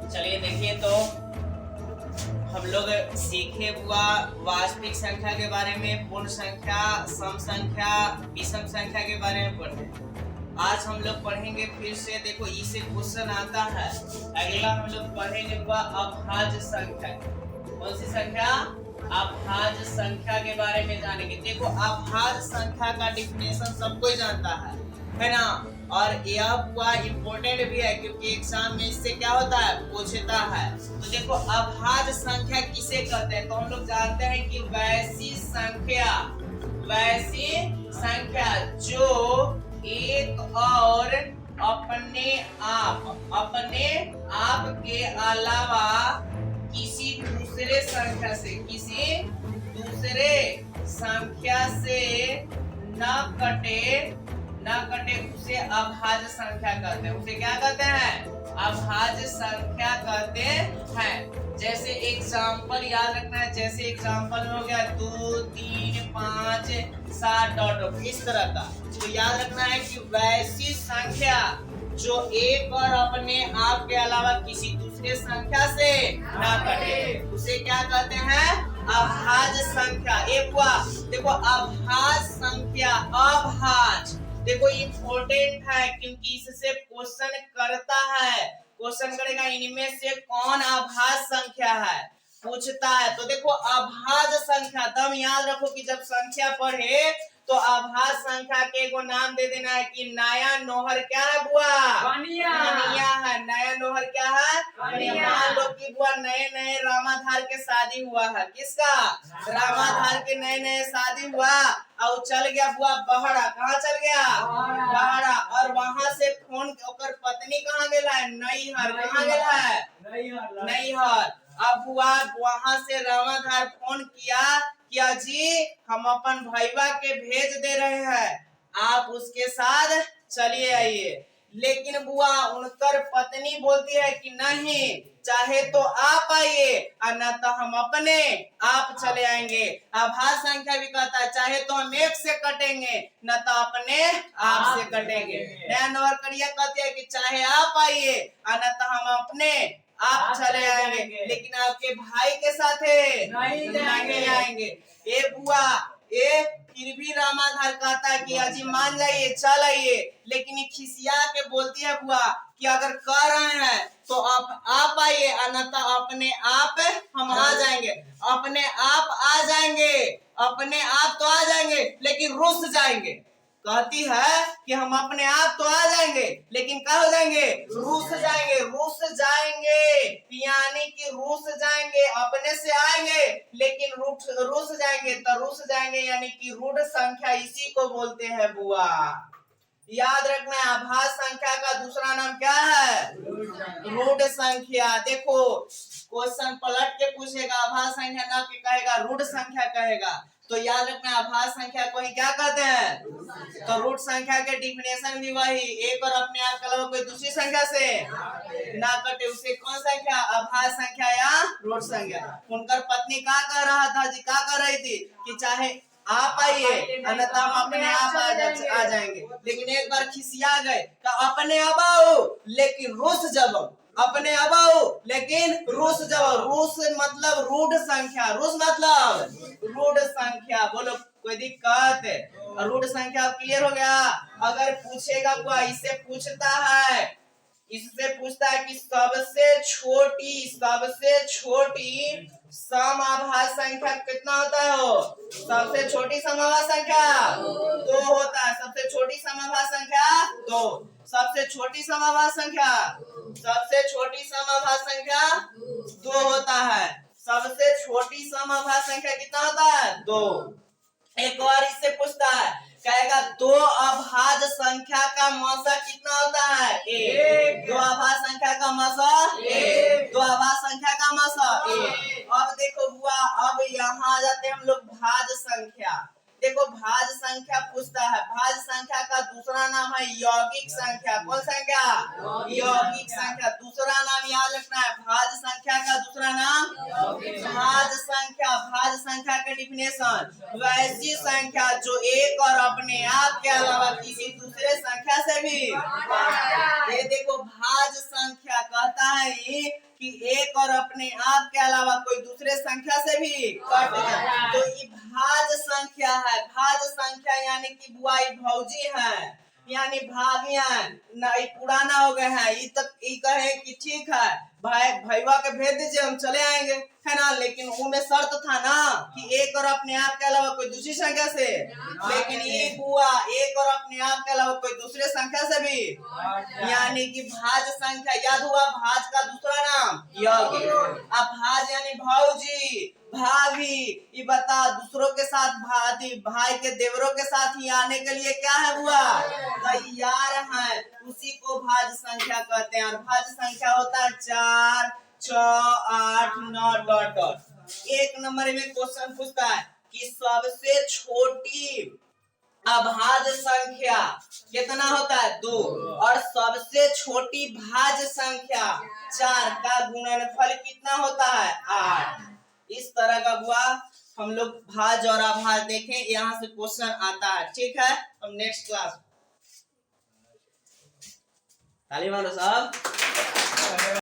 चलिए देखिए, तो हम लोग सीखे हुआ वास्तविक संख्या के बारे में, पूर्ण संख्या, सम संख्या, विषम संख्या के बारे में पढ़े। आज हम लोग पढ़ेंगे फिर से। देखो इससे क्वेश्चन आता है। अगला हम लोग पढ़ेंगे हुआ अभाज्य संख्या। कौन सी संख्या? अभाज्य संख्या के बारे में जानेंगे। देखो अभाज्य संख्या का डिफिनेशन सब कोई जानता है ना। और यह हुआ इम्पोर्टेंट भी है क्योंकि एग्जाम में इससे क्या होता है, पूछता है। तो देखो अभाज्य संख्या किसे कहते हैं, तो हम लोग जानते हैं कि वैसी संख्या जो एक और अपने आप के अलावा किसी दूसरे संख्या से न कटे उसे अभाज्य संख्या कहते हैं। उसे क्या कहते हैं? अभाज्य संख्या कहते हैं। जैसे एग्जाम्पल याद रखना है। जैसे एग्जाम्पल में हो गया 2, 3, 5, 7 डॉट इस तरह का। तो याद रखना है कि वैसी संख्या जो एक और अपने आप के अलावा किसी दूसरे संख्या से ना कटे उसे क्या कहते हैं? अभाज्य संख्या। एक हुआ देखो अभाज्य संख्या। अभाज्य देखो इम्पोर्टेंट है क्योंकि इससे क्वेश्चन करता है। क्वेश्चन करेगा इनमें से कौन अभाज्य संख्या है, पूछता है। तो देखो अभाज्य संख्या दम याद रखो कि जब संख्या पढ़े तो अभाज्य संख्या के को नाम दे देना है कि नया नोहर क्या है बुआ? कनिया है। नया नोहर क्या है? कनिया। मान लो कि बुआ नए रामाधार के शादी हुआ है। किसका? रामाधार के नए शादी हुआ और चल गया बुआ बहरा। कहाँ चल गया? बहरा। और वहां से फोन ओकर पत्नी कहाँ गेला है? नैहर। कहाँ गेला है? नैहर। अब बुआ वहां से रामाधार फोन किया जी हम अपन भैया के भेज दे रहे हैं, आप उसके साथ चलिए आइए। लेकिन बुआ उनकर पत्नी बोलती है कि नहीं, चाहे तो आप आइए और न तो हम अपने आप चले आएंगे। अभाज्य संख्या भी कहता है चाहे तो हम एक से कटेंगे न तो अपने आप से कटेंगे। नया नंबर करिया कहती है कि चाहे आप आइए और न तो हम अपने आप चले आएंगे, लेकिन आपके भाई के साथ नहीं आएंगे। ए बुआ ए फिर भी रामाधार कहता है कि अजी मान जाइए चल आइए। लेकिन ये खिसिया के बोलती है बुआ कि अगर कह रहे हैं तो आप आइए और न तो अपने आप हम आ जाएंगे। अपने आप आ जाएंगे, अपने आप तो आ जाएंगे लेकिन रुस जाएंगे। कहती है कि हम अपने आप तो आ जाएंगे लेकिन क्या हो जाएंगे? रूस जाएंगे। यानी कि रूस जाएंगे, अपने से आएंगे लेकिन रूस जाएंगे। तो रूस जाएंगे यानी कि रूढ़ संख्या, इसी को बोलते हैं बुआ। याद रखना है अभाज्य संख्या का दूसरा नाम क्या है? रूढ़ संख्या। देखो क्वेश्चन पलट के पूछेगा, अभाज्य संख्या ना कि कहेगा रूढ़ संख्या कहेगा। तो याद रखना अभाज्य संख्या को ही क्या कहते हैं? तो रूढ़ संख्या के डिफिनेशन भी वही, एक और अपने आप के अलावा कोई दूसरी संख्या से ना कटे उसे कौन संख्या? अभाज्य संख्या या रूढ़ संख्या। उनकर पत्नी क्या कह रहा था जी? क्या कह रही थी कि चाहे आप आइए अन्यथा हम अपने आप आ जाएंगे। लेकिन एक बार खिसिया गए तो अपने अब आओ लेकिन रूस जाओ, अपने अब आओ लेकिन रूस जाओ। रूस मतलब रूढ़ संख्या। रूस मतलब रूढ़ संख्या। बोलो कोई दिक्कत? रूढ़ संख्या क्लियर हो गया? अगर पूछेगा कोई इससे पूछता है कि सबसे छोटी समअभाज्य संख्या कितना होता है? सबसे छोटी समअभाज्य संख्या 2 होता है। सबसे छोटी समअभाज्य संख्या 2। सबसे छोटी समअभाज्य संख्या 2 होता है। सबसे छोटी समअभाज्य संख्या कितना होता है? 2। एक और इससे पूछता है, कहेगा 2 अभाज्य संख्या का मौसा कितना होता है? 1। 2 अभाज्य संख्या का मौसा 1। 2 अभाज्य संख्या का मौसा 1। अब देखो बुआ, अब यहाँ आ जाते हैं हम लोग भाज्य संख्या। देखो भाज्य संख्या पूछता है। भाज्य संख्या का दूसरा नाम है यौगिक संख्या। कौन संख्या? यौगिक संख्या। दूसरा नाम याद रखना है, भाज्य संख्या का दूसरा नाम भाज्य संख्या। भाज्य संख्या के डिफिनेशन वैसी संख्या जो एक और अपने आप के अलावा किसी दूसरे संख्या से भी। ये देखो भाज्य संख्या कहता है कि एक और अपने आप के अलावा कोई दूसरे संख्या से भी कट जाए तो ये भाज्य संख्या है। भाज्य संख्या यानी कि बुआ ई भौजी है यानी भाभियां ना ई पुराना हो गए हैं। ये तक ये कहे कि ठीक है भाई भैया के भेज दीजिए हम चले आएंगे है ना, लेकिन उनमें शर्त था ना कि एक और अपने आप के अलावा कोई दूसरी संख्या से। लेकिन ये बुआ एक और अपने आप के अलावा कोई दूसरे संख्या से भी यानी कि भाज्य संख्या। याद हुआ भाज्य का दूसरा नाम योग। अब भाज्य यानी भौजी भाभी ये बता दूसरों के साथ भाई के देवरों के साथ ही आने के लिए क्या है बुआ तैयार है, उसी को भाज्य संख्या कहते हैं। और भाज्य संख्या होता है 4 6 8 9 डॉट डॉट। एक नंबर में क्वेश्चन पूछता है कि सबसे छोटी अभाज्य संख्या कितना होता है 2 और सबसे छोटी भाज्य संख्या 4 का गुणनफल कितना होता है 8। इस तरह का बुआ हम लोग भाज्य और अभाज्य देखें, यहाँ से क्वेश्चन आता है। ठीक है, हम नेक्स्ट क्लास ताली मारो साहब।